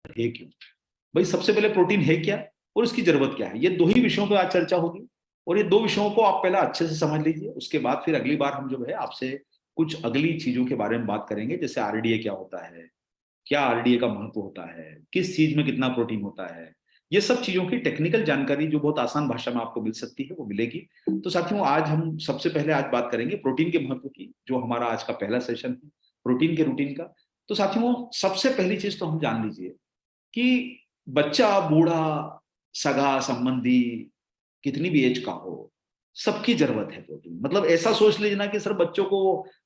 है क्यों। भाई सबसे पहले प्रोटीन है क्या और इसकी जरूरत क्या है, ये दो ही विषयों पर आज चर्चा होगी। और ये दो विषयों को आप पहले अच्छे से समझ लीजिए, उसके बाद फिर अगली बार हम जो है आपसे कुछ अगली चीजों के बारे में बात करेंगे, जैसे आरडीए क्या होता है, क्या आरडीए का महत्व होता है, किस चीज में कितना प्रोटीन होता है। ये सब चीजों की टेक्निकल जानकारी जो बहुत आसान भाषा में आपको मिल सकती है वो मिलेगी। तो साथियों आज हम सबसे पहले आज बात करेंगे प्रोटीन के महत्व की, जो हमारा आज का पहला सेशन है प्रोटीन के रूटीन का। तो साथियों सबसे पहली चीज तो हम जान लीजिए कि बच्चा बूढ़ा सगा संबंधी कितनी भी एज का हो, सबकी जरूरत है प्रोटीन। मतलब ऐसा सोच लीजिए ना कि सिर्फ बच्चों को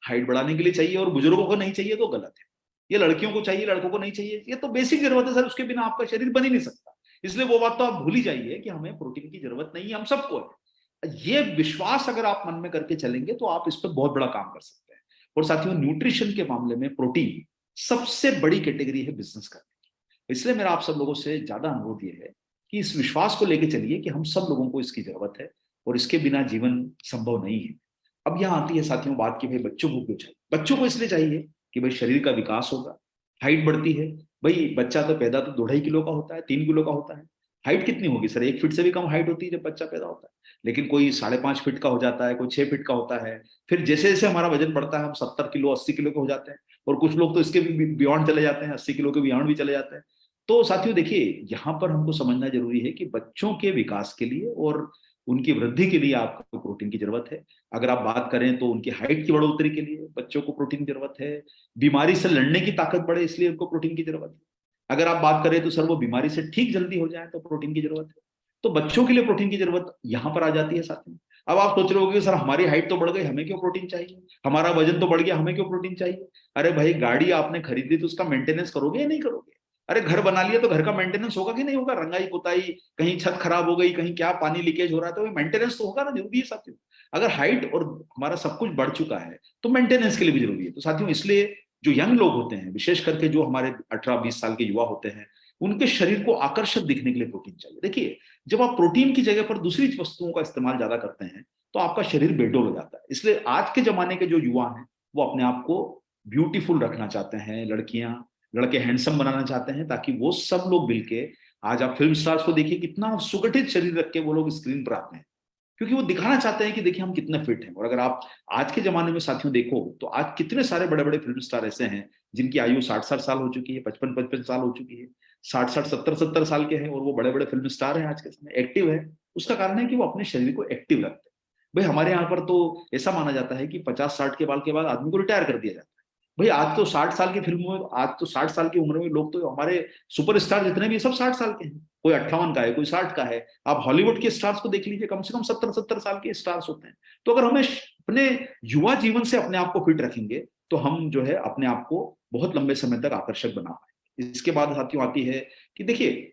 हाइट बढ़ाने के लिए चाहिए और बुजुर्गों को नहीं चाहिए, तो गलत है। ये लड़कियों को चाहिए लड़कों को नहीं चाहिए, ये तो बेसिक जरूरत है सर, उसके बिना आपका शरीर बन ही नहीं सकता। इसलिए वो बात तो आप भूल ही जाइए कि हमें प्रोटीन की जरूरत नहीं है, हम सबको है। ये विश्वास अगर आप मन में करके चलेंगे तो आप इस पर बहुत बड़ा काम कर सकते हैं। और साथियों न्यूट्रिशन के मामले में प्रोटीन सबसे बड़ी कैटेगरी है बिजनेस करने की। इसलिए मेरा आप सब लोगों से ज्यादा अनुरोध ये है कि इस विश्वास को लेकर चलिए कि हम सब लोगों को इसकी जरूरत है और इसके बिना जीवन संभव नहीं है। अब यहाँ आती है साथियों बात की भाई बच्चों को क्यों चाहिए। बच्चों को इसलिए चाहिए कि भाई शरीर का विकास होगा, हाइट बढ़ती है। भाई बच्चा तो पैदा तो 2.5 किलो का होता है, 3 किलो का होता है। हाइट कितनी होगी सर, 1 फीट से भी कम हाइट होती है जब बच्चा पैदा होता है। लेकिन कोई 5.5 फीट का हो जाता है, कोई 6 फीट का होता है। फिर जैसे जैसे हमारा वजन बढ़ता है हम 70 किलो 80 किलो के हो जाते हैं। और कुछ लोग तो इसके भी बियॉन्ड चले जाते हैं, 80 किलो के बियॉन्ड भी चले जाते हैं। तो साथियों देखिए यहाँ पर हमको समझना जरूरी है कि बच्चों के विकास के लिए और उनकी वृद्धि के लिए आपको प्रोटीन की जरूरत है। अगर आप बात करें तो उनकी हाइट की बढ़ोतरी के लिए बच्चों को प्रोटीन की जरूरत है। बीमारी से लड़ने की ताकत बढ़े इसलिए उनको प्रोटीन की जरूरत है। अगर आप बात करें तो सर वो बीमारी से ठीक जल्दी हो जाए तो प्रोटीन की जरूरत है। तो बच्चों के लिए प्रोटीन की जरूरत यहां पर आ जाती है साथियों। अब आप सोच रहे होगे सर हमारी हाइट तो बढ़ गई हमें क्यों प्रोटीन चाहिए, हमारा वजन तो बढ़ गया हमें क्यों प्रोटीन चाहिए। अरे भाई गाड़ी आपने खरीदी तो उसका मेंटेनेंस करोगे या नहीं करोगे। अरे घर बना लिया तो घर का मेंटेनेंस होगा कि नहीं होगा, रंगाई पुताई, कहीं छत खराब हो गई, कहीं क्या पानी लीकेज हो रहा है, तो मेंटेनेंस तो होगा ना, जरूरी है साथियों। अगर हाइट और हमारा सब कुछ बढ़ चुका है तो मेंटेनेंस के लिए भी जरूरी है। तो साथियों इसलिए जो यंग लोग होते हैं, विशेष करके जो हमारे 18-20 साल के युवा होते हैं, उनके शरीर को आकर्षक दिखने के लिए प्रोटीन चाहिए। देखिए जब आप प्रोटीन की जगह पर दूसरी वस्तुओं का इस्तेमाल ज्यादा करते हैं तो आपका शरीर बेडोल हो जाता है। इसलिए आज के जमाने के जो युवा हैं वो अपने आप को ब्यूटीफुल रखना चाहते हैं, लड़कियां लड़के हैंडसम बनाना चाहते हैं, ताकि वो सब लोग मिलके, आज आप फिल्म स्टार्स को देखिए कितना सुगठित शरीर रख के वो लोग स्क्रीन पर आते हैं, क्योंकि वो दिखाना चाहते हैं कि देखिए हम कितने फिट हैं। और अगर आप आज के जमाने में साथियों देखो तो आज कितने सारे बड़े बड़े फिल्म स्टार ऐसे हैं जिनकी आयु 60-60 साल हो चुकी है, 55-55 साल हो चुकी है, 60-60 70-70 साल के हैं और वो बड़े बड़े फिल्म स्टार हैं, आज के समय एक्टिव है। उसका कारण है कि वो अपने शरीर को एक्टिव रखते हैं। भाई हमारे यहाँ पर तो ऐसा माना जाता है कि 50-60 के बाल के बाद आदमी को रिटायर कर दिया जाता है। भाई आज तो 60 साल की फिल्मों में, आज तो 60 साल की उम्र में लोग, तो हमारे सुपरस्टार जितने भी सब 60 साल के हैं, कोई 58 का है कोई 60 का है। आप हॉलीवुड के स्टार्स को देख लीजिए, कम से कम 70-70 साल के स्टार्स होते हैं। तो अगर हमें अपने युवा जीवन से अपने आप को फिट रखेंगे तो हम जो है अपने आप को बहुत लंबे समय तक आकर्षक बना पाएंगे। इसके बाद साथियों आती है कि देखिए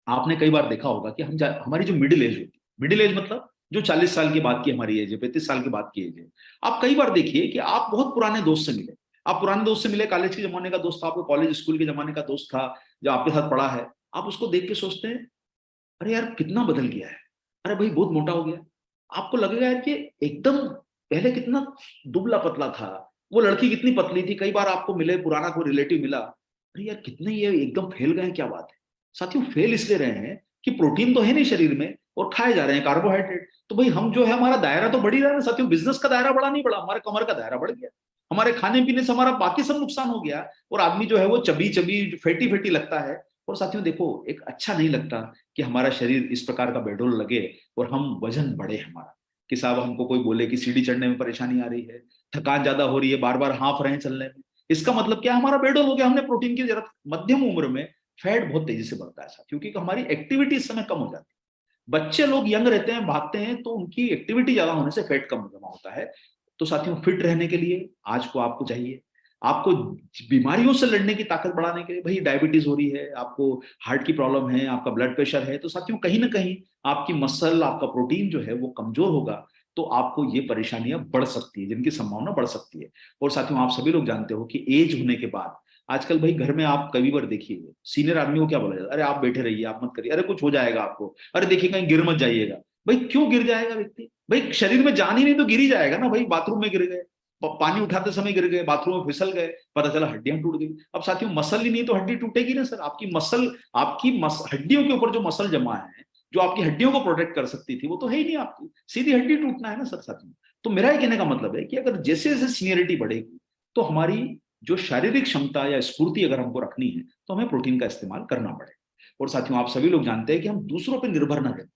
आपने कई बार देखा होगा कि हमारी जो मिडिल एज होती है, मिडिल एज मतलब जो 40 साल की बात की हमारी एज है, 35 साल की बात की एज है। आप कई बार देखिए कि आप बहुत पुराने दोस्त से मिले, आप पुराने दोस्त से मिले, कॉलेज के जमाने का दोस्त था, आपको कॉलेज स्कूल के जमाने का दोस्त था जो आपके साथ पढ़ा है। आप उसको देख के सोचते हैं अरे यार कितना बदल गया है, अरे भाई बहुत मोटा हो गया। आपको लगेगा यार कि एकदम पहले कितना दुबला पतला था, वो लड़की कितनी पतली थी। कई बार आपको मिले पुराना कोई रिलेटिव मिला, अरे यार कितने ये एकदम फैल गए, क्या बात है। साथियों फैल इसलिए रहे हैं कि प्रोटीन तो है नहीं शरीर में और खाए जा रहे हैं कार्बोहाइड्रेट। तो भाई हम जो है हमारा दायरा तो बढ़ ही रहा है साथियों, बिजनेस का दायरा बढ़ा नहीं बढ़ा, हमारे कमर का दायरा बढ़ गया। हमारे खाने पीने से हमारा बाकी सब नुकसान हो गया और आदमी जो है वो चबी चबी फैटी फैटी लगता है। और साथियों देखो एक अच्छा नहीं लगता कि हमारा शरीर इस प्रकार का बेडोल लगे और हम वजन बढ़े हमारा, कि साहब हमको कोई बोले कि सीढ़ी चढ़ने में परेशानी आ रही है, थकान ज्यादा हो रही है, बार बार हाँफ रहे हैं चलने में। इसका मतलब क्या, हमारा बेडोल हो गया, हमने प्रोटीन की जरूरत। मध्यम उम्र में फैट बहुत तेजी से बढ़ता है साथियों, क्योंकि हमारी एक्टिविटी इस समय कम हो जाती है। बच्चे लोग यंग रहते हैं, भागते हैं, तो उनकी एक्टिविटी ज्यादा होने से फैट कम जमा होता है। तो साथियों फिट रहने के लिए आज को आपको चाहिए, आपको बीमारियों से लड़ने की ताकत बढ़ाने के लिए, भाई डायबिटीज हो रही है आपको, हार्ट की प्रॉब्लम है, आपका ब्लड प्रेशर है, तो साथियों कहीं ना कहीं आपकी मसल, आपका प्रोटीन जो है वो कमजोर होगा, तो आपको ये परेशानियां बढ़ सकती है, जिनकी संभावना बढ़ सकती है। और साथियों आप सभी लोग जानते हो कि एज होने के बाद आजकल भाई घर में आप कभी बार देखिए सीनियर आदमी को क्या बोला जाता है, अरे आप बैठे रहिए, आप मत करिए, अरे कुछ हो जाएगा आपको, अरे देखिए कहीं गिर मत जाइएगा। भाई क्यों गिर जाएगा व्यक्ति, भाई शरीर में जान ही नहीं तो गिर ही जाएगा ना, भाई बाथरूम में गिर गए, पानी उठाते समय गिर गए, बाथरूम में फिसल गए, पता चला हड्डियां टूट गई। अब साथियों मसल ही नहीं तो हड्डी टूटेगी ना सर। आपकी हड्डियों के ऊपर जो मसल जमा है, जो आपकी हड्डियों को प्रोटेक्ट कर सकती थी, वो तो है ही नहीं आपकी, सीधी हड्डी टूटना है ना सर साथियों। तो मेरा ये कहने का मतलब है कि अगर जैसे जैसे सीनियरिटी बढ़ेगी, तो हमारी जो शारीरिक क्षमता या स्फूर्ति अगर हमको रखनी है, तो हमें प्रोटीन का इस्तेमाल करना पड़ेगा। और साथियों आप सभी लोग जानते हैं कि हम दूसरों पर निर्भर ना रहें।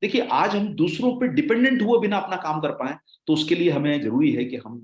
देखिए आज हम दूसरों पे डिपेंडेंट हुए बिना अपना काम कर पाए, तो उसके लिए हमें जरूरी है कि हम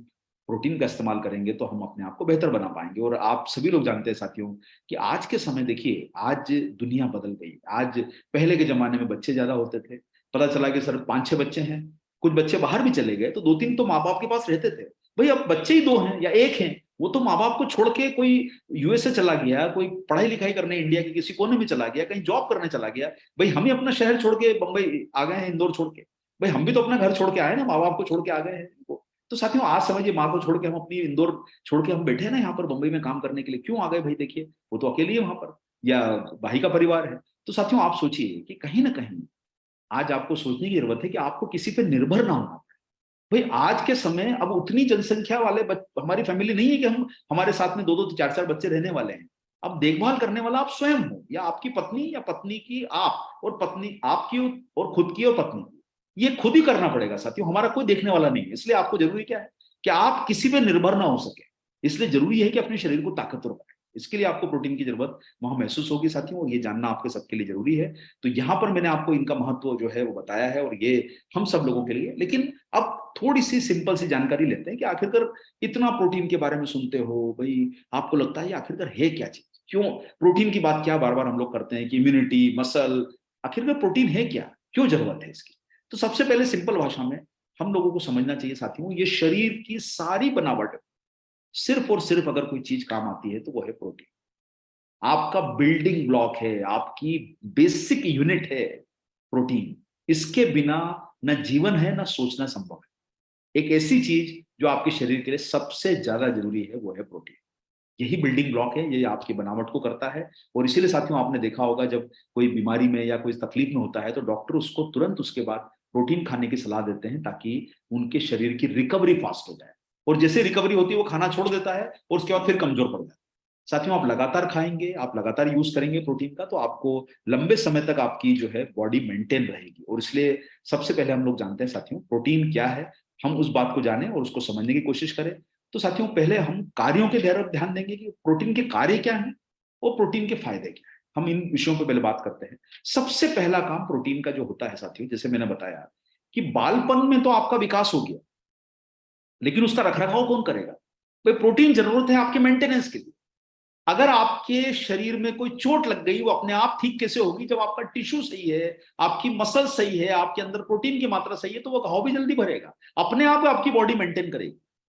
प्रोटीन का इस्तेमाल करेंगे, तो हम अपने आप को बेहतर बना पाएंगे। और आप सभी लोग जानते हैं साथियों कि आज के समय देखिए, आज दुनिया बदल गई। आज पहले के जमाने में बच्चे ज्यादा होते थे, पता चला कि सर 5-6 बच्चे हैं, कुछ बच्चे बाहर भी चले गए तो 2-3 तो माँ बाप के पास रहते थे। भाई अब बच्चे ही 2 हैं या 1 हैं, वो तो माँ बाप को छोड़ के कोई यूएसए चला गया, कोई पढ़ाई लिखाई करने इंडिया के किसी कोने में चला गया, कहीं जॉब करने चला गया। भाई हम ही अपना शहर छोड़ के बंबई आ गए हैं, इंदौर छोड़ के। भाई हम भी तो अपना घर छोड़ के आए ना, माँ बाप को छोड़ के आ गए हैं इनको। तो साथियों आज समझिए, माँ को छोड़ के हम अपनी इंदौर छोड़ के हम बैठे हैं ना यहाँ पर बंबई में काम करने के लिए, क्यों आ गए भाई? देखिए वो तो अकेले ही वहां पर, या भाई का परिवार है। तो साथियों आप सोचिए कि कहीं ना कहीं आज आपको सोचने की जरूरत है कि आपको किसी पे निर्भर ना होना। भाई आज के समय अब उतनी जनसंख्या वाले हमारी फैमिली नहीं है कि हम हमारे साथ में 2-2 4-4 बच्चे रहने वाले हैं। अब देखभाल करने वाला आप स्वयं हो, या आपकी पत्नी, या पत्नी की आप, और पत्नी आपकी, और खुद की और पत्नी की। ये खुद ही करना पड़ेगा साथियों, हमारा कोई देखने वाला नहीं है। इसलिए आपको जरूरी क्या है कि आप किसी पे निर्भर ना हो सके। इसलिए जरूरी है कि अपने शरीर को ताकतवर बनाए। इसके लिए आपको प्रोटीन की जरूरत वहां महसूस होगी साथियों, और ये जानना आपके सबके लिए जरूरी है। तो यहाँ पर मैंने आपको इनका महत्व जो है वो बताया है, और ये हम सब लोगों के लिए। लेकिन अब थोड़ी सी सिंपल सी जानकारी लेते हैं कि आखिरकार इतना प्रोटीन के बारे में सुनते हो भाई, आपको लगता है ये आखिरकार है क्या चीज? क्यों प्रोटीन की बात क्या बार बार हम लोग करते हैं कि इम्यूनिटी, मसल, आखिरकार प्रोटीन है क्या, क्यों जरूरत है इसकी? तो सबसे पहले सिंपल भाषा में हम लोगों को समझना चाहिए साथियों, ये शरीर की सारी बनावट सिर्फ और सिर्फ अगर कोई चीज काम आती है तो वो है प्रोटीन। आपका बिल्डिंग ब्लॉक है, आपकी बेसिक यूनिट है प्रोटीन। इसके बिना न जीवन है, न सोचना संभव है। एक ऐसी चीज जो आपके शरीर के लिए सबसे ज्यादा जरूरी है वो है प्रोटीन। यही बिल्डिंग ब्लॉक है, ये आपकी बनावट को करता है। और इसीलिए साथियों आपने देखा होगा, जब कोई बीमारी में या कोई तकलीफ में होता है तो डॉक्टर उसको तुरंत उसके बाद प्रोटीन खाने की सलाह देते हैं, ताकि उनके शरीर की रिकवरी फास्ट हो जाए। और जैसे रिकवरी होती है वो खाना छोड़ देता है, और उसके बाद फिर कमजोर पड़ जाता है। साथियों आप लगातार खाएंगे, आप लगातार यूज करेंगे प्रोटीन का, तो आपको लंबे समय तक आपकी जो है बॉडी मेंटेन रहेगी। और इसलिए सबसे पहले हम लोग जानते हैं साथियों प्रोटीन क्या है, हम उस बात को जानें और उसको समझने की कोशिश करें। तो साथियों पहले हम कार्यों के तरफ ध्यान देंगे कि प्रोटीन के कार्य क्या हैं और प्रोटीन के फायदे क्या हैं। हम इन विषयों पर पहले बात करते हैं। सबसे पहला काम प्रोटीन का जो होता है साथियों, जैसे मैंने बताया कि बालपन में तो आपका विकास हो गया, लेकिन उसका रखरखाव कौन करेगा? भाई प्रोटीन जरूरत है आपके मेंटेनेंस के लिए। अगर आपके शरीर में कोई चोट लग गई, वो अपने आप ठीक कैसे होगी? जब आपका टिश्यू सही है, आपकी मसल सही है, आपके अंदर प्रोटीन की मात्रा सही है, तो वो घाव भी जल्दी भरेगा, अपने आप आपकी बॉडी मेंटेन करेगी।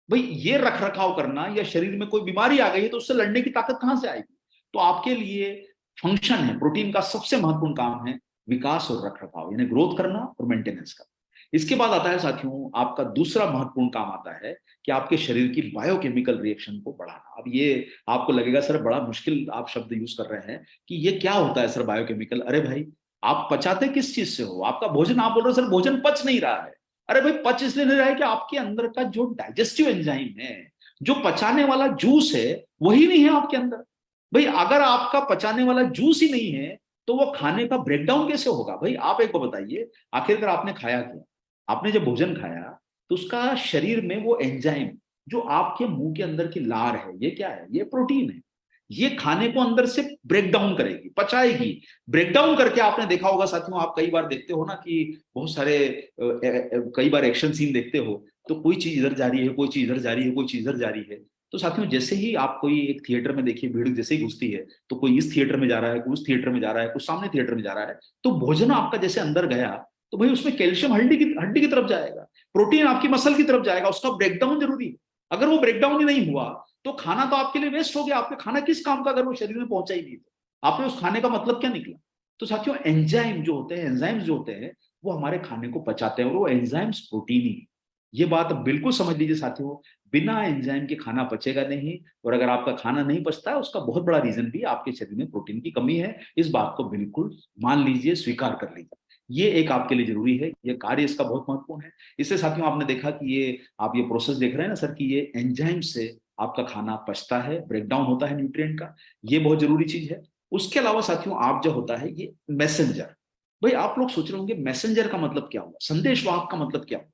भाई ये रख रखाव करना, या शरीर में कोई बीमारी आ गई है तो उससे लड़ने की ताकत कहां से आएगी? तो आपके लिए फंक्शन है, प्रोटीन का सबसे महत्वपूर्ण काम है विकास और रख रखाव, यानी ग्रोथ करना और मेंटेनेंस करना। इसके बाद आता है साथियों आपका दूसरा महत्वपूर्ण काम आता है कि आपके शरीर की बायोकेमिकल रिएक्शन को बढ़ाना। अब ये आपको लगेगा सर बड़ा मुश्किल आप शब्द यूज कर रहे हैं कि ये क्या होता है सर बायोकेमिकल। अरे भाई आप पचाते किस चीज से हो? आपका भोजन, आप बोल रहे हो सर भोजन पच नहीं रहा है। अरे भाई पच इसलिए नहीं रहा है कि आपके अंदर का जो डाइजेस्टिव एंजाइम है, जो पचाने वाला जूस है, वही नहीं है आपके अंदर। भाई अगर आपका पचाने वाला जूस ही नहीं है, तो वो खाने का ब्रेकडाउन कैसे होगा? भाई आप एक को बताइए, आखिरकार आपने खाया क्या? आपने जब भोजन खाया तो उसका शरीर में वो एंजाइम, जो आपके मुंह के अंदर की लार है, ये क्या है? ये प्रोटीन है। ये खाने को अंदर से ब्रेक डाउन करेगी, पचाएगी। ब्रेक डाउन करके आपने देखा होगा साथियों, आप कई बार देखते हो ना कि बहुत सारे कई बार एक्शन सीन देखते हो, तो कोई चीज इधर जा रही है, कोई चीज इधर जा रही है, कोई चीज इधर जा रही है। तो साथियों जैसे ही आप कोई एक थिएटर में देखिए, भीड़ जैसे ही घुसती है, तो कोई इस थिएटर में जा रहा है, कोई उस थिएटर में जा रहा है, कुछ सामने थिएटर में जा रहा है, तो भोजन आपका जैसे अंदर गया, तो भाई उसमें कैल्शियम हड्डी की तरफ जाएगा, प्रोटीन आपकी मसल की तरफ जाएगा, उसका ब्रेकडाउन जरूरी है। अगर वो ब्रेकडाउन ही नहीं हुआ, तो खाना तो आपके लिए वेस्ट हो गया। आपका खाना किस काम का अगर वो शरीर में पहुंचा ही नहीं, तो आपने उस खाने का मतलब क्या निकला? तो साथियों एंजाइम जो होते हैं, एंजाइम्स जो होते हैं, वो हमारे खाने को पचाते हैं, और वो एंजाइम्स प्रोटीन ही। ये बात बिल्कुल समझ लीजिए साथियों, बिना एंजाइम के खाना पचेगा नहीं। और अगर आपका खाना नहीं पचता है, उसका बहुत बड़ा रीजन भी आपके शरीर में प्रोटीन की कमी है। इस बात को बिल्कुल मान लीजिए, स्वीकार कर लीजिए। ये एक आपके लिए जरूरी है, ये कार्य इसका बहुत महत्वपूर्ण है। इससे साथियों आपने देखा कि ये आप ये प्रोसेस देख रहे हैं ना सर, कि ये एंजाइम से आपका खाना पचता है, ब्रेक डाउन होता है न्यूट्रिएंट का, ये बहुत जरूरी चीज है। उसके अलावा साथियों आप जो होता है ये मैसेंजर, भाई आप लोग सोच रहे होंगे मैसेंजर का मतलब क्या हुआ, संदेशवाहक का मतलब क्या हुआ।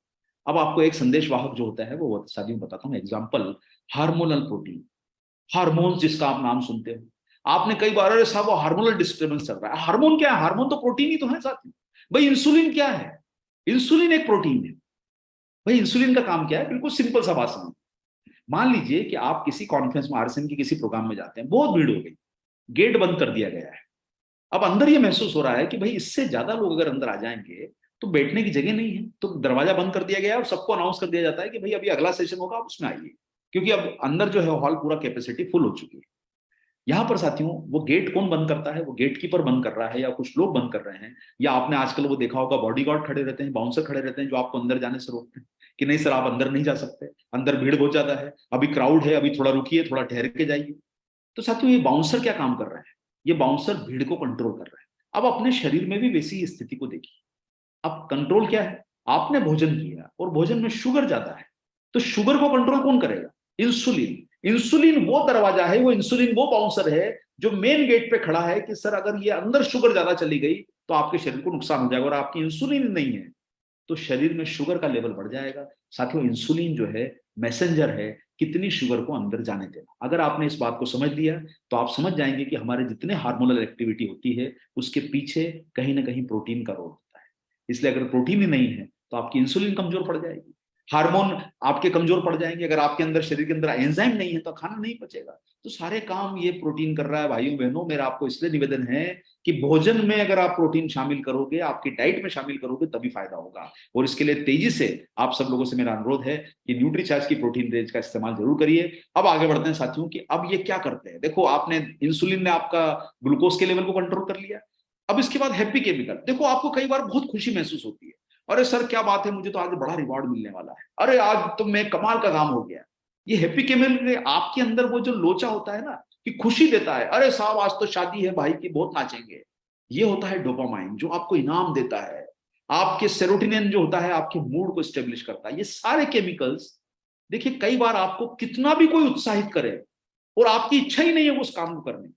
अब आपको एक संदेशवाहक जो होता है वो साथियों बताता हूँ एग्जाम्पल, हार्मोनल प्रोटीन, हार्मोन्स जिसका आप नाम सुनते हो, आपने कई बार अरे साहब वो हार्मोनल डिस्टर्बेंस चल रहा है, हार्मोन क्या है, हार्मोन तो प्रोटीन ही तो है साथियों। भाई इंसुलिन क्या है, इंसुलिन एक प्रोटीन है। भाई इंसुलिन का काम क्या है, बिल्कुल सिंपल सा बात समझ। मान लीजिए कि आप किसी कॉन्फ्रेंस में, आरएसएम की किसी प्रोग्राम में जाते हैं, बहुत भीड़ हो गई, गेट बंद कर दिया गया है। अब अंदर ये महसूस हो रहा है कि भाई इससे ज्यादा लोग अगर अंदर आ जाएंगे तो बैठने की जगह नहीं है, तो दरवाजा बंद कर दिया गया है और सबको अनाउंस कर दिया जाता है कि भाई अभी अगला सेशन होगा, आप उसमें आइए, क्योंकि अब अंदर जो है हॉल पूरा कैपेसिटी फुल हो चुकी है। यहां पर साथियों वो गेट कौन बंद करता है, वो गेट कीपर बंद कर रहा है या कुछ लोग बंद कर रहे हैं, या आपने आजकल वो देखा होगा बॉडीगार्ड खड़े रहते हैं, बाउंसर खड़े रहते हैं जो आपको अंदर जाने से रोकते हैं कि नहीं सर आप अंदर नहीं जा सकते, अंदर भीड़ बहुत ज्यादा है, अभी क्राउड है, अभी थोड़ा रुकिए, थोड़ा ठहर के जाइए। तो साथियों ये बाउंसर क्या काम कर रहे हैं, ये बाउंसर भीड़ को कंट्रोल कर रहे हैं। अब अपने शरीर में भी वैसी स्थिति को देखिए। अब कंट्रोल क्या है, आपने भोजन किया और भोजन में शुगर ज्यादा है, तो शुगर को कंट्रोल कौन करेगा, इंसुलिन। इंसुलिन वो दरवाजा है, वो इंसुलिन वो बाउंसर है जो मेन गेट पे खड़ा है कि सर अगर ये अंदर शुगर ज्यादा चली गई तो आपके शरीर को नुकसान हो जाएगा, और आपकी इंसुलिन नहीं है तो शरीर में शुगर का लेवल बढ़ जाएगा। साथियों इंसुलिन जो है मैसेंजर है, कितनी शुगर को अंदर जाने देना। अगर आपने इस बात को समझ लिया तो आप समझ जाएंगे कि हमारे जितने हार्मोनल एक्टिविटी होती है उसके पीछे कहीं ना कहीं प्रोटीन का रोल होता है। इसलिए अगर प्रोटीन ही नहीं है तो आपकी इंसुलिन कमजोर पड़ जाएगी, हार्मोन आपके कमजोर पड़ जाएंगे, अगर आपके अंदर शरीर के अंदर एंजाइम नहीं है तो खाना नहीं पचेगा। तो सारे काम ये प्रोटीन कर रहा है। भाइयों बहनों मेरा आपको इसलिए निवेदन है कि भोजन में अगर आप प्रोटीन शामिल करोगे, आपकी डाइट में शामिल करोगे, तभी फायदा होगा। और इसके लिए तेजी से आप सब लोगों से मेरा अनुरोध है कि न्यूट्रीचार्ज की प्रोटीन रेंज का इस्तेमाल जरूर करिए। अब आगे बढ़ते हैं साथियों कि अब ये क्या करते हैं। देखो आपने इंसुलिन ने आपका ग्लूकोज के लेवल को कंट्रोल कर लिया। अब इसके बाद हैप्पी केमिकल, देखो आपको कई बार बहुत खुशी महसूस होती है, अरे सर क्या बात है, मुझे तो आज बड़ा रिवॉर्ड मिलने वाला है, अरे आज तो मैं कमाल का काम हो गया। ये हैप्पी केमिकल आपके अंदर वो जो लोचा होता है ना, कि खुशी देता है, अरे साहब आज तो शादी है भाई की, बहुत नाचेंगे। ये होता है डोपामाइन जो आपको इनाम देता है। आपके सेरोटोनिन जो होता है आपके मूड को स्टेब्लिश करता है। ये सारे केमिकल्स, देखिए कई बार आपको कितना भी कोई उत्साहित करे और आपकी इच्छा ही नहीं है उस काम को करने,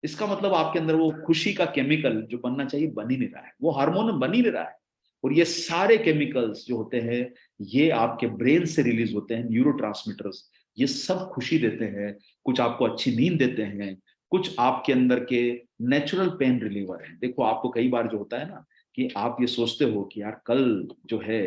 इसका मतलब आपके अंदर वो खुशी का केमिकल जो बनना चाहिए बन ही नहीं रहा है, वो हार्मोन बन ही नहीं रहा है। और ये सारे केमिकल्स जो होते हैं ये आपके ब्रेन से रिलीज होते हैं, न्यूरोट्रांसमीटर्स, ये सब खुशी देते हैं, कुछ आपको अच्छी नींद देते हैं, कुछ आपके अंदर के नेचुरल पेन रिलीवर हैं। देखो आपको कई बार जो होता है ना कि आप ये सोचते हो कि यार कल जो है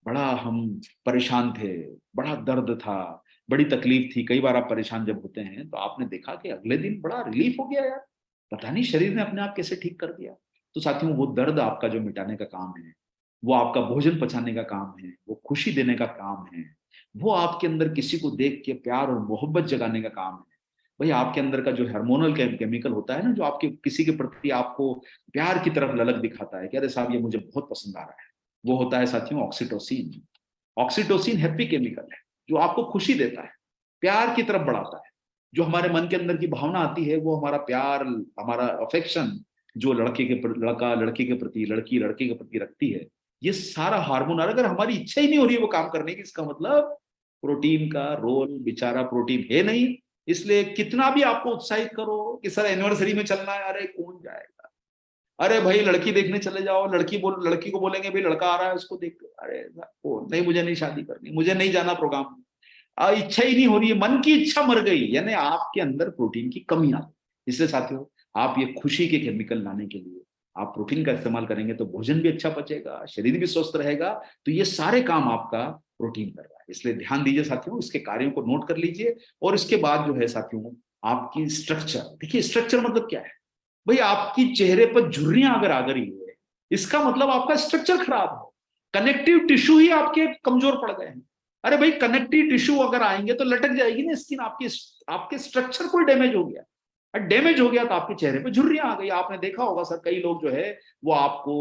बड़ा हम परेशान थे, बड़ा दर्द था, बड़ी तकलीफ थी। कई बार आप परेशान जब होते हैं तो आपने देखा कि अगले दिन बड़ा रिलीफ हो गया यार, पता नहीं शरीर ने अपने आप कैसे ठीक कर दिया। तो साथियों वो दर्द आपका जो मिटाने का काम है, वो आपका भोजन पचाने का काम है, वो खुशी देने का काम है, वो आपके अंदर किसी को देख के प्यार और मोहब्बत जगाने का काम है। भाई आपके अंदर का जो हार्मोनल केमिकल होता है ना, जो आपके किसी के प्रति आपको प्यार की तरफ ललक दिखाता है कि अरे साहब ये मुझे बहुत पसंद आ रहा है, वो होता है साथियों ऑक्सीटोसिन। ऑक्सीटोसिन हैप्पी केमिकल है जो आपको खुशी देता है, प्यार की तरफ बढ़ाता है। जो हमारे मन के अंदर की भावना आती है वो हमारा प्यार, हमारा अफेक्शन जो लड़का लड़के के प्रति, लड़की लड़के के प्रति रखती है, ये सारा हार्मोन, अगर हमारी इच्छा ही नहीं हो रही है वो काम करने की, इसका मतलब प्रोटीन का रोल, बेचारा प्रोटीन है नहीं। इसलिए कितना भी आपको उत्साहित करो कि सर एनिवर्सरी में चलना है, अरे कौन जाएगा, अरे भाई लड़की देखने चले जाओ, लड़की को बोलेंगे भाई लड़का आ रहा है उसको देख, अरे ओ नहीं मुझे नहीं शादी करनी, मुझे नहीं जाना प्रोग्राम में, इच्छा ही नहीं हो रही है, मन की इच्छा मर गई, यानी आपके अंदर प्रोटीन की कमी आ गई। इसलिए साथियों आप ये खुशी के केमिकल लाने के लिए आप प्रोटीन का इस्तेमाल करेंगे तो भोजन भी अच्छा पचेगा, शरीर भी स्वस्थ रहेगा। तो ये सारे काम आपका प्रोटीन कर रहा है, इसलिए ध्यान दीजिए साथियों, इसके कार्यों को नोट कर लीजिए। और इसके बाद जो है साथियों आपकी स्ट्रक्चर देखिए, स्ट्रक्चर मतलब क्या है, भाई आपकी चेहरे पर झुर्रियां अगर आ गई है इसका मतलब आपका स्ट्रक्चर खराब है, कनेक्टिव टिश्यू ही आपके कमजोर पड़ गए हैं। अरे भाई कनेक्टिव टिश्यू अगर आएंगे तो लटक जाएगी ना स्किन, आपकी आपके स्ट्रक्चर कोई डैमेज हो गया, डैमेज हो गया तो आपके चेहरे पे झुर्रियां आ गई। आपने देखा होगा सर कई लोग जो है वो आपको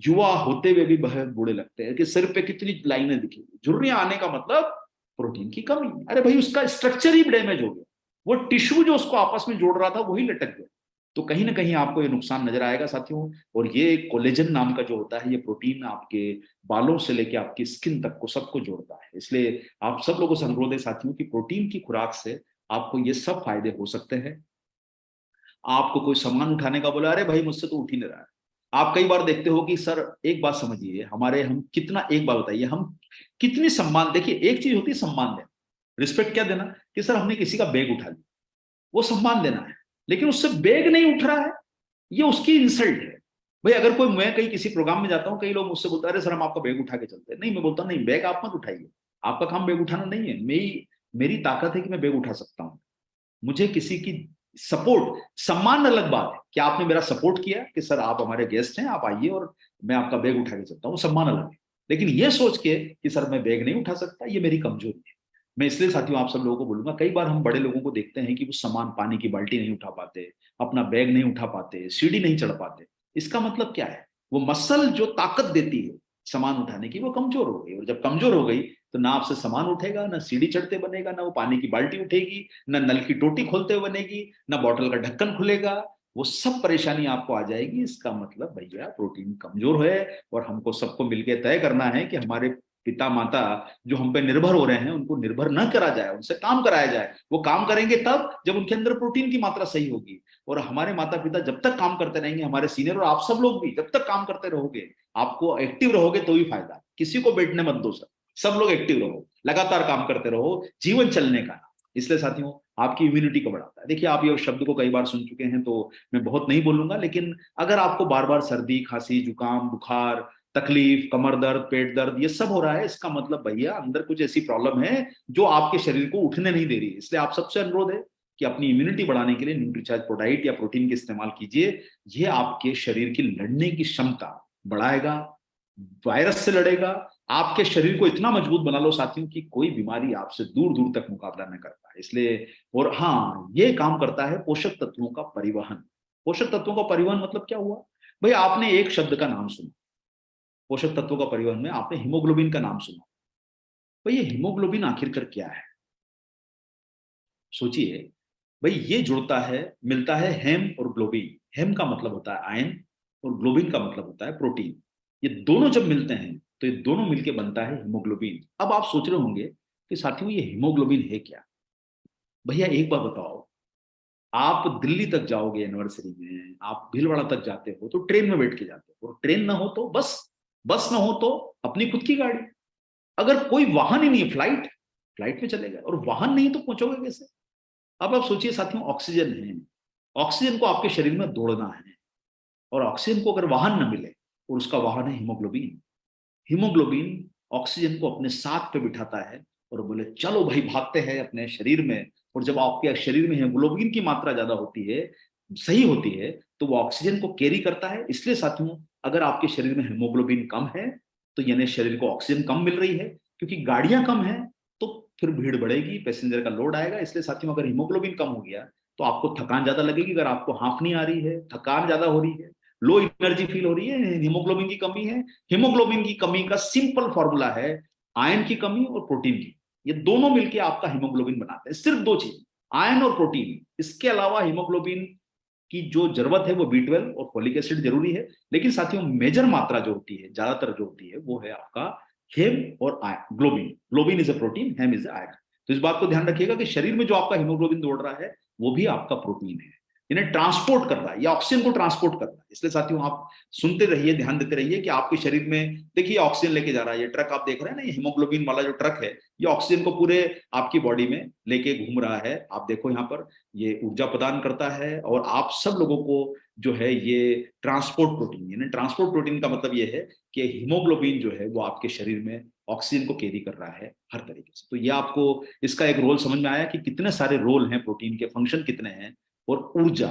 युवा होते हुए भी बहुत बूढ़े लगते हैं कि सिर पे कितनी लाइनें दिखी, झुर्रियां आने का मतलब प्रोटीन की कमी। अरे भाई उसका स्ट्रक्चर ही डैमेज हो गया, वो टिश्यू जो उसको आपस में जोड़ रहा था वही लटक गया। तो कहीं ना कहीं आपको ये नुकसान नजर आएगा साथियों। और ये कोलेजन नाम का जो होता है, ये प्रोटीन आपके बालों से लेके आपकी स्किन तक को सबको जोड़ता है। इसलिए आप सब लोगों से अनुरोध है साथियों कि प्रोटीन की खुराक से आपको ये सब फायदे हो सकते हैं। आपको कोई सामान उठाने का बोला, अरे भाई मुझसे तो उठ ही नहीं रहा है। आप कई बार देखते हो कि सर, एक बात समझिए, हमारे हम कितना, एक बात बताइए, हम कितनी सम्मान, देखिए एक चीज होती है सम्मान देना, रिस्पेक्ट क्या देना, कि सर हमने किसी का बैग उठा लिया, वो सम्मान देना है। लेकिन उससे बैग नहीं उठ रहा है, ये उसकी इंसल्ट है। भाई अगर कोई, मैं कहीं किसी प्रोग्राम में जाता हूँ, कई लोग मुझसे बोलते हैं, अरे सर हम आपका बैग उठा के चलते हैं। नहीं, मैं बोलता नहीं, बैग आप मत उठाइए, आपका काम बैग उठाना नहीं है। मेरी मेरी ताकत है कि मैं बैग उठा सकता हूँ। मुझे किसी की सपोर्ट, सम्मान अलग बात है कि आपने मेरा सपोर्ट किया कि सर आप हमारे गेस्ट हैं, आप आइए और मैं आपका बैग उठा के चलता हूँ, सम्मान अलग है। लेकिन ये सोच के कि सर मैं बैग नहीं उठा सकता, ये मेरी कमजोरी है। मैं इसलिए साथियों आप सब लोगों को बोलूंगा, कई बार हम बड़े लोगों को देखते हैं कि वो सामान, पानी की बाल्टी नहीं उठा पाते, अपना बैग नहीं उठा पाते, सीढ़ी नहीं चढ़ पाते। इसका मतलब क्या है, वो मसल जो ताकत देती है सामान उठाने की, वो कमजोर हो गई। और जब कमजोर हो गई तो ना आपसे सामान उठेगा, ना सीढ़ी चढ़ते बनेगा, ना वो पानी की बाल्टी उठेगी, ना नल की टोटी खोलते हुए बनेगी, ना बॉटल का ढक्कन खुलेगा। वो सब परेशानी आपको आ जाएगी। इसका मतलब भैया प्रोटीन कमजोर है। और हमको सबको मिलकर तय करना है कि हमारे पिता माता जो हम पे निर्भर हो रहे हैं, उनको निर्भर न करा जाए, उनसे काम कराया जाए। वो काम करेंगे तब जब उनके अंदर प्रोटीन की मात्रा सही होगी। और हमारे माता पिता जब तक काम करते रहेंगे, हमारे सीनियर और आप सब लोग भी जब तक काम करते रहोगे, आपको एक्टिव रहोगे तो ही फायदा। किसी को बैठने मत दो सर, सब लोग एक्टिव रहो, लगातार काम करते रहो, जीवन चलने का। इसलिए साथियों आपकी इम्यूनिटी को बढ़ाता है। देखिए आप ये शब्द को कई बार सुन चुके हैं तो मैं बहुत नहीं बोलूंगा, लेकिन अगर आपको बार बार सर्दी, खांसी, जुकाम, बुखार, तकलीफ, कमर दर्द, पेट दर्द, ये सब हो रहा है, इसका मतलब भैया अंदर कुछ ऐसी प्रॉब्लम है जो आपके शरीर को उठने नहीं दे रही। इसलिए आप सबसे अनुरोध है कि अपनी इम्यूनिटी बढ़ाने के लिए न्यूट्रीचार्ज प्रोडाइट या प्रोटीन का इस्तेमाल कीजिए। ये आपके शरीर की लड़ने की क्षमता बढ़ाएगा, वायरस से लड़ेगा। आपके शरीर को इतना मजबूत बना लो साथियों कि कोई बीमारी आपसे दूर दूर तक मुकाबला न कर पाए। इसलिए, और हाँ, ये काम करता है पोषक तत्वों का परिवहन। पोषक तत्वों का परिवहन मतलब क्या हुआ, भाई आपने एक शब्द का नाम सुना, पोषक तत्वों का परिवहन में आपने हीमोग्लोबिन का नाम सुना। भाई ये हीमोग्लोबिन आखिरकार क्या है, सोचिए। भाई ये जुड़ता है, मिलता है हेम और ग्लोबिन। हेम का मतलब होता है आयन, और ग्लोबिन का मतलब होता है प्रोटीन। ये दोनों जब मिलते हैं तो ये दोनों मिलके बनता है हीमोग्लोबिन। अब आप सोच रहे होंगे कि साथियों ये हीमोग्लोबिन है क्या। भैया एक बात बताओ, आप दिल्ली तक जाओगे यूनिवर्सिटी में, आप भीलवाड़ा तक जाते हो तो ट्रेन में बैठ के जाते हो, और ट्रेन ना हो तो बस, बस ना हो तो अपनी खुद की गाड़ी। अगर कोई वाहन ही नहीं है, फ्लाइट, फ्लाइट में चले गए, और वाहन नहीं तो पहुंचोगे कैसे। अब आप सोचिए साथियों, ऑक्सीजन है, ऑक्सीजन को आपके शरीर में दौड़ना है, और ऑक्सीजन को अगर वाहन न मिले, और उसका वाहन है हीमोग्लोबिन। हीमोग्लोबिन ऑक्सीजन को अपने साथ पे बिठाता है और बोले चलो भाई भागते हैं अपने शरीर में। और जब आपके शरीर में हीमोग्लोबिन की मात्रा ज्यादा होती है, सही होती है, तो वो ऑक्सीजन को कैरी करता है। इसलिए साथियों अगर आपके शरीर में हीमोग्लोबिन कम है, तो यानी शरीर को ऑक्सीजन कम मिल रही है, क्योंकि गाड़ियां कम है, तो फिर भीड़ बढ़ेगी, पैसेंजर का लोड आएगा। इसलिए साथियों अगर हीमोग्लोबिन कम हो गया तो आपको थकान ज्यादा लगेगी। अगर आपको हांफ नहीं आ रही है, थकान ज्यादा हो रही है, लो एनर्जी फील हो रही है, हीमोग्लोबिन की कमी है। हीमोग्लोबिन की कमी का सिंपल फॉर्मूला है आयन की कमी और प्रोटीन की। ये दोनों मिलकर आपका हीमोग्लोबिन बनाते हैं, सिर्फ दो चीज, आयन और प्रोटीन। इसके अलावा हीमोग्लोबिन की जो जरूरत है वो B12 और फोलिक एसिड जरूरी है। लेकिन साथियों मेजर मात्रा जो होती है, ज्यादातर जो होती है, वो है आपका हेम और iron. Globin, globin is a protein, haem is iron. तो इस बात को ध्यान रखिएगा कि शरीर में जो आपका हीमोग्लोबिन दौड़ रहा है, वो भी आपका प्रोटीन है। इन्हें ट्रांसपोर्ट कर रहा है, या ऑक्सीजन को ट्रांसपोर्ट कर रहा है। इसलिए साथियों आप सुनते रहिए, ध्यान देते रहिए कि आपके शरीर में, देखिए ऑक्सीजन लेके जा रहा है, ये ट्रक आप देख रहे हैं ना, ये हीमोग्लोबिन वाला जो ट्रक है, ये ऑक्सीजन को पूरे आपकी बॉडी में लेके घूम रहा है। आप देखो यहाँ पर, ये ऊर्जा प्रदान करता है, और आप सब लोगों को जो है ये ट्रांसपोर्ट प्रोटीन, यानी ट्रांसपोर्ट प्रोटीन का मतलब ये है कि हीमोग्लोबिन जो है वो आपके शरीर में ऑक्सीजन को कैरी कर रहा है हर तरीके से। तो ये आपको इसका एक रोल समझ में आया कि कितने सारे रोल हैं प्रोटीन के, फंक्शन कितने हैं। और ऊर्जा,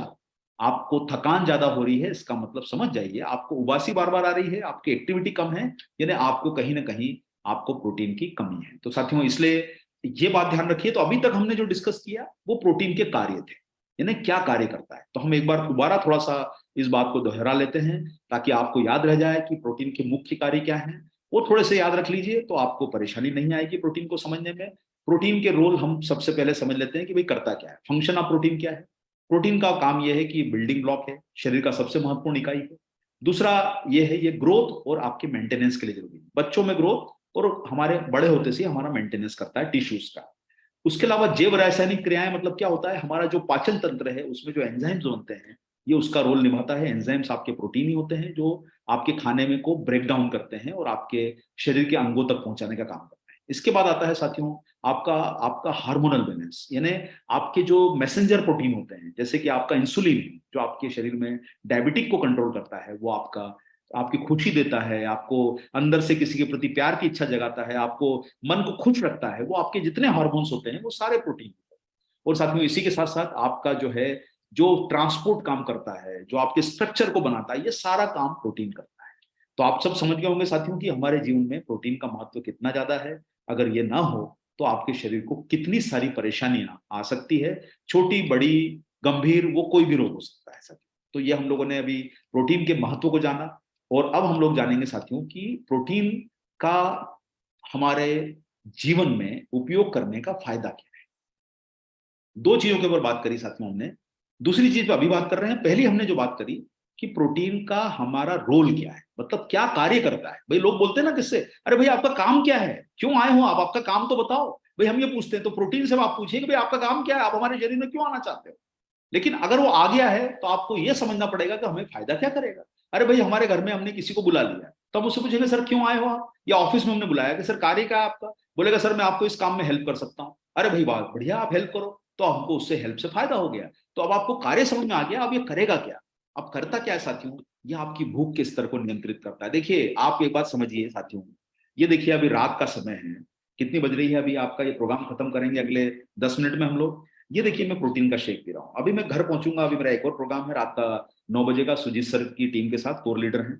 आपको थकान ज्यादा हो रही है, इसका मतलब समझ जाइए आपको उबासी बार बार आ रही है, आपकी एक्टिविटी कम है, यानी आपको कहीं ना कहीं आपको प्रोटीन की कमी है। तो साथियों इसलिए ये बात ध्यान रखिए। तो अभी तक हमने जो डिस्कस किया वो प्रोटीन के कार्य थे, यानी क्या कार्य करता है। तो हम एक बार दोबारा थोड़ा सा इस बात को दोहरा लेते हैं, ताकि आपको याद रह जाए कि प्रोटीन के मुख्य कार्य क्या हैं। वो थोड़े से याद रख लीजिए तो आपको परेशानी नहीं आएगी प्रोटीन को समझने में। प्रोटीन के रोल हम सबसे पहले समझ लेते हैं कि भाई करता क्या है, फंक्शन ऑफ प्रोटीन क्या है। प्रोटीन का काम यह है कि बिल्डिंग ब्लॉक है, शरीर का सबसे महत्वपूर्ण इकाई है। दूसरा ये है, ये ग्रोथ और आपके मेंटेनेंस के लिए जरूरी है। बच्चों में ग्रोथ और हमारे बड़े होते से हमारा मेंटेनेंस करता है टिश्यूज का। उसके अलावा जैव रासायनिक क्रियाएं, मतलब क्या होता है, हमारा जो पाचन तंत्र है उसमें जो एंजाइम्स बनते हैं, ये उसका रोल निभाता है। एंजाइम्स आपके प्रोटीन ही होते हैं जो आपके खाने में को ब्रेक डाउन करते हैं और आपके शरीर के अंगों तक पहुंचाने का काम करते हैं। इसके बाद आता है साथियों आपका आपका हार्मोनल बैलेंस, यानी आपके जो मैसेंजर प्रोटीन होते हैं, जैसे कि आपका इंसुलिन जो आपके शरीर में डायबिटिक को कंट्रोल करता है, वो आपका आपकी खुशी देता है, आपको अंदर से किसी के प्रति प्यार की इच्छा जगाता है, आपको मन को खुश रखता है, वो आपके जितने हार्मोन्स होते हैं वो सारे प्रोटीन होते हैं। और साथ में इसी के साथ साथ आपका जो है, जो ट्रांसपोर्ट काम करता है, जो आपके स्ट्रक्चर को बनाता है, ये सारा काम प्रोटीन करता है। तो आप सब समझ गए होंगे साथियों कि हमारे जीवन में प्रोटीन का महत्व कितना ज्यादा है। अगर ये ना हो तो आपके शरीर को कितनी सारी परेशानियां आ सकती है, छोटी बड़ी गंभीर, वो कोई भी रोग हो सकता है साथियों। तो ये हम लोगों ने अभी प्रोटीन के महत्व को जाना, और अब हम लोग जानेंगे साथियों कि प्रोटीन का हमारे जीवन में उपयोग करने का फायदा क्या है। दो चीजों के ऊपर बात करी साथियों हमने, दूसरी चीज पे अभी बात कर रहे हैं। पहली हमने जो बात करी कि प्रोटीन का हमारा रोल क्या है, मतलब क्या कार्य करता है। भाई लोग बोलते हैं ना किससे, अरे भाई आपका काम क्या है, क्यों आए हो आप, आपका काम तो बताओ। भाई हम ये पूछते हैं, तो प्रोटीन से आप पूछिए कि भाई आपका काम क्या है, आप हमारे शरीर में क्यों आना चाहते हो। लेकिन अगर वो आ गया है तो आपको यह समझना पड़ेगा कि हमें फायदा क्या करेगा। अरे भाई हमारे घर में हमने किसी को बुला लिया, तो हम उससे पूछेंगे सर क्यों आए हो आप, या ऑफिस में हमने बुलाया कि सर कार्य क्या है आपका, बोलेगा सर मैं आपको इस काम में हेल्प कर सकता हूं। अरे भाई बात बढ़िया, आप हेल्प करो, तो हमको उससे हेल्प से फायदा हो गया। तो अब आपको कार्य समझ में आ गया, अब ये करेगा क्या। अब करता क्या है साथियों, ये आपकी भूख के स्तर को नियंत्रित करता है। देखिए आप एक बात समझिए साथियों, ये देखिए अभी रात का समय है, कितनी बज रही है अभी, आपका ये प्रोग्राम खत्म करेंगे अगले 10 मिनट में हम लोग। ये देखिए मैं प्रोटीन का शेक पी रहा हूँ, अभी मैं घर पहुंचूंगा, अभी मेरा एक और प्रोग्राम है रात का 9 बजे का, सुजीत सर की टीम के साथ, कोर लीडर हैं।